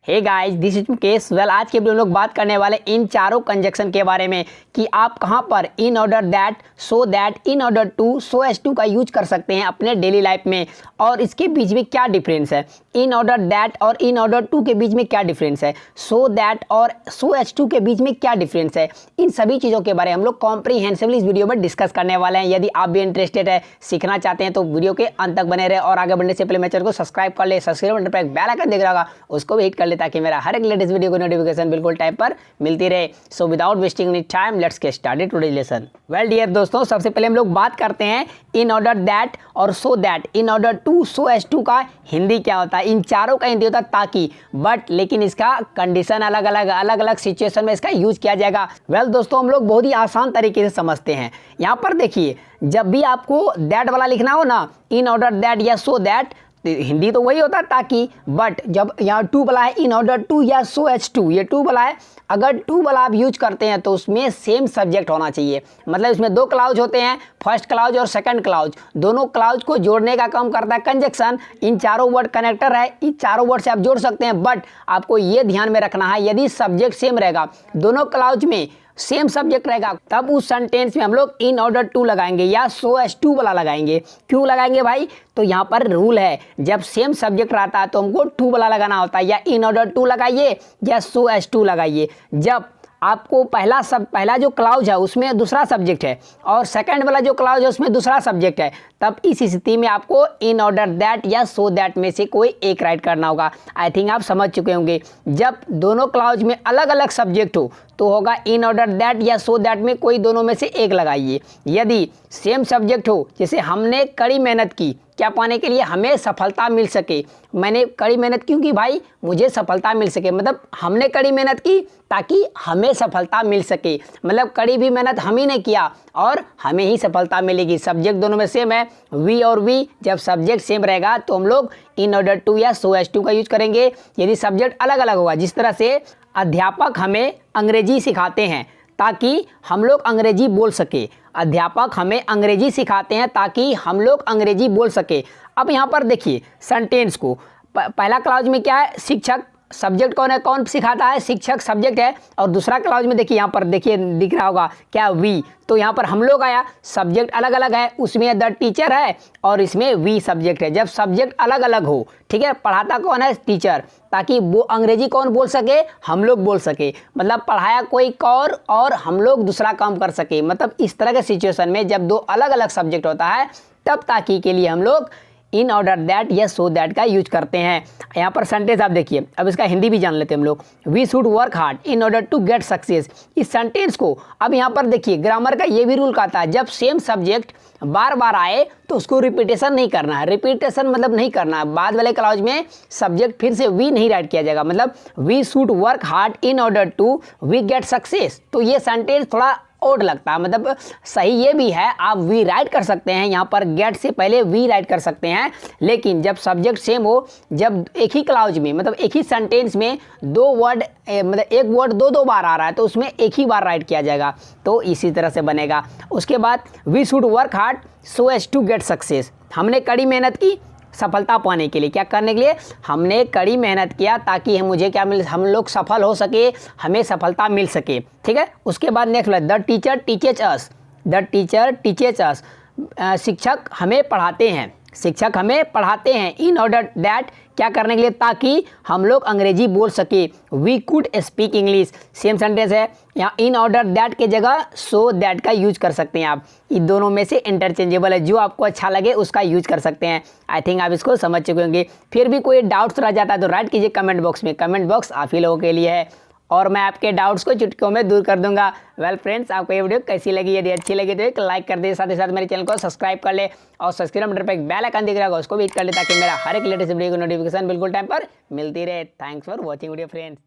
Hey guys, this is Mukesh. आज के video में लोग बात करने वाले इन चारों कंजक्शन के बारे में कि आप कहां पर in order that, so that, in order to, so as to का यूज कर सकते हैं अपने डेली लाइफ में और इसके बीच में क्या डिफरेंस है। इन ऑर्डर दैट और इन ऑर्डर टू के बीच में क्या डिफरेंस है, सो दैट और सो एज टू के बीच में क्या डिफरेंस है। इन सभी चीज़ों के बारे में हम लोग कॉम्प्रीहेंसिवली इस वीडियो में डिस्कस करने वाले हैं। यदि आप भी इंटरेस्टेड है, सीखना चाहते हैं तो वीडियो के अंत तक बने रहे और आगे बढ़ने से पहले मेरे चैनल को सब्सक्राइब कर ले। सब्सक्राइब बटन पर एक बेल आइकन दिख रहा होगा, उसको भी हिट कर ले ताकि मेरा हर एक लेटेस्ट वीडियो को नोटिफिकेशन बिल्कुल टाइम पर मिलती रहे। So without wasting any time let's get started today's lesson. Well dear दोस्तों, सबसे पहले हम लोग बात करते हैं इन ऑर्डर दैट और so that, in order to, so as to का हिंदी क्या होता है। इन चारों का हिंदी होता है ताकि, बट लेकिन इसका कंडीशन अलग अलग सिचुएशन में इसका यूज किया जाएगा। वेल दोस्तों, हम लोग बहुत ही आसान तरीके से समझते हैं। यहाँ पर देखिए, जब भी आपको दैट वाला लिखना हो ना, इन ऑर्डर दैट या सो दैट, हिंदी तो वही होता है ताकि, बट जब यहाँ टू वाला है इन ऑर्डर टू या सो एच टू, ये टू वाला है, अगर टू वाला आप यूज करते हैं तो उसमें सेम सब्जेक्ट होना चाहिए। मतलब इसमें दो क्लाउज होते हैं, फर्स्ट क्लाउज और सेकंड क्लाउज। दोनों क्लाउज को जोड़ने का काम करता है कंजक्शन। इन चारों वर्ड कनेक्टर है, इन चारों वर्ड से आप जोड़ सकते हैं, बट आपको ये ध्यान में रखना है यदि सब्जेक्ट सेम रहेगा, दोनों क्लाउज में सेम सब्जेक्ट रहेगा, तब उस सेंटेंस में हम लोग इन ऑर्डर टू लगाएंगे या सो एज टू वाला लगाएंगे। क्यों लगाएंगे भाई? तो यहाँ पर रूल है, जब सेम सब्जेक्ट रहता है तो हमको टू वाला लगाना होता है। या इन ऑर्डर टू लगाइए या सो एज टू लगाइए। जब आपको पहला जो क्लाउज है उसमें दूसरा सब्जेक्ट है और सेकंड वाला जो क्लाउज है उसमें दूसरा सब्जेक्ट है, तब इस स्थिति में आपको इन ऑर्डर दैट या सो दैट में से कोई एक राइट करना होगा। आई थिंक आप समझ चुके होंगे। जब दोनों क्लाउज में अलग अलग सब्जेक्ट हो तो होगा इन ऑर्डर दैट या सो दैट में कोई दोनों में से एक लगाइए। यदि सेम सब्जेक्ट हो, जैसे हमने कड़ी मेहनत की क्या पाने के लिए, हमें सफलता मिल सके। मैंने कड़ी मेहनत क्यों की भाई? मुझे सफलता मिल सके। मतलब हमने कड़ी मेहनत की ताकि हमें सफलता मिल सके। मतलब कड़ी भी मेहनत हम ही ने किया और हमें ही सफलता मिलेगी। सब्जेक्ट दोनों में सेम है, वी और वी। जब सब्जेक्ट सेम रहेगा तो हम लोग इन ऑर्डर टू या सो एज टू का यूज करेंगे। यदि सब्जेक्ट अलग अलग होगा, जिस तरह से अध्यापक हमें अंग्रेजी सिखाते हैं ताकि हम लोग अंग्रेजी बोल सके, अध्यापक हमें अंग्रेजी सिखाते हैं ताकि हम लोग अंग्रेजी बोल सके। अब यहाँ पर देखिए सेंटेंस को, पहला क्लाउज में क्या है? शिक्षक। सब्जेक्ट कौन है? कौन सिखाता है? शिक्षक सब्जेक्ट है। और दूसरा क्लाउज में देखिए, यहाँ पर देखिए दिख रहा होगा क्या? वी। तो यहाँ पर हम लोग आया, सब्जेक्ट अलग अलग है, उसमें द टीचर है और इसमें वी सब्जेक्ट है। जब सब्जेक्ट अलग अलग हो, ठीक है, पढ़ाता कौन है? टीचर, ताकि वो अंग्रेजी कौन बोल सके? हम लोग बोल सके। मतलब पढ़ाया कोई और हम लोग दूसरा काम कर सके। मतलब इस तरह के सिचुएशन में जब दो अलग अलग सब्जेक्ट होता है तब ताकि के लिए हम लोग इन ऑर्डर दैट या सो दैट का यूज करते हैं। यहाँ पर सेंटेंस आप देखिए, अब इसका हिंदी भी जान लेते हैं हम लोग। We should work hard in order to get success. इस सेंटेंस को अब यहाँ पर देखिए, ग्रामर का ये भी रूल कहता है, जब सेम सब्जेक्ट बार बार आए तो उसको रिपीटेशन नहीं करना है। रिपीटेशन मतलब नहीं करना है, बाद वाले क्लाउज में सब्जेक्ट फिर से वी नहीं राइट किया जाएगा। मतलब we should work hard in order to we get success. तो ये सेंटेंस थोड़ा ओड लगता है। मतलब सही ये भी है, आप वी राइट कर सकते हैं, यहाँ पर गेट से पहले वी राइट कर सकते हैं, लेकिन जब सब्जेक्ट सेम हो, जब एक ही क्लाउज में, मतलब एक ही सेंटेंस में दो वर्ड, मतलब एक वर्ड दो बार आ रहा है तो उसमें एक ही बार राइट किया जाएगा। तो इसी तरह से बनेगा। उसके बाद we should work hard so as to get success. हमने कड़ी मेहनत की सफलता पाने के लिए। क्या करने के लिए? हमने कड़ी मेहनत किया ताकि हम लोग सफल हो सके, हमें सफलता मिल सके। ठीक है। उसके बाद next the teacher teaches us. The teacher teaches us. शिक्षक हमें पढ़ाते हैं, शिक्षक हमें पढ़ाते हैं। इन ऑर्डर दैट, क्या करने के लिए? ताकि हम लोग अंग्रेजी बोल सके। We could speak English. Same sentence है, यहाँ इन ऑर्डर दैट के जगह सो दैट का यूज कर सकते हैं आप। इन दोनों में से इंटरचेंजेबल है, जो आपको अच्छा लगे उसका यूज कर सकते हैं। आई थिंक आप इसको समझ चुके होंगे। फिर भी कोई डाउट्स रह जाता है तो राइट कीजिए कमेंट बॉक्स में। कमेंट बॉक्स आप ही लोगों के लिए है और मैं आपके डाउट्स को चुटकियों में दूर कर दूंगा। वेल फ्रेंड्स, आपको ये वीडियो कैसी लगी? यदि अच्छी लगी तो एक लाइक कर दे, साथ ही साथ मेरे चैनल को सब्सक्राइब कर ले और सब्सक्राइब बटन पर एक बेल आइकन दिख रहा होगा, उसको भी हिट कर ले ताकि मेरा हर एक लेटेस्ट वीडियो की नोटिफिकेशन बिल्कुल टाइम पर मिलती रहे। Thanks for watching video friends.